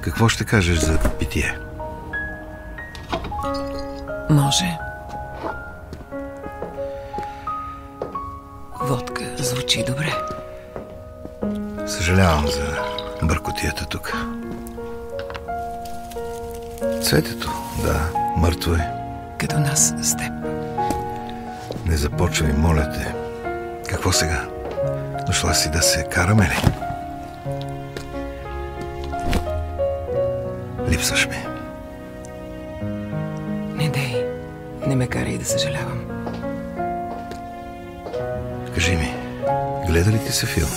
Какво ще кажеш за питие? Може. Водка звучи добре. Съжалявам за бъркотията тук. Цветето, да, мъртво е. Като нас с теб. Не започвай, моля те. Какво сега? Дошла си да се караме ли? Липсваш ми. Не дей. Не ме карай да съжалявам. Кажи ми, гледа ли ти се филм?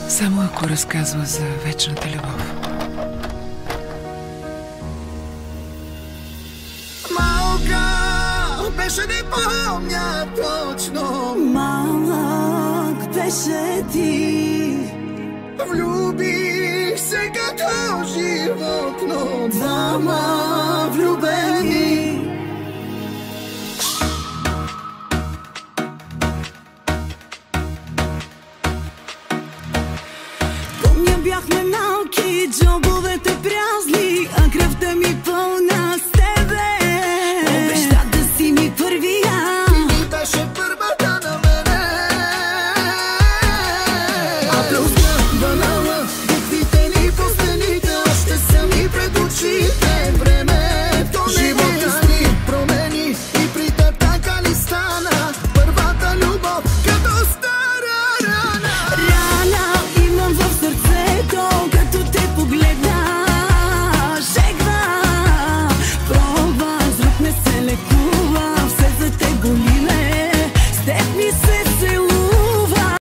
Само ако разказва за вечната любов. Малка беше, не помня точно. Малък беше ти. Влюбих се като животно. Двама влюбени. Помня, бяхме малки, джобовете прязли, а кръвта ми пълни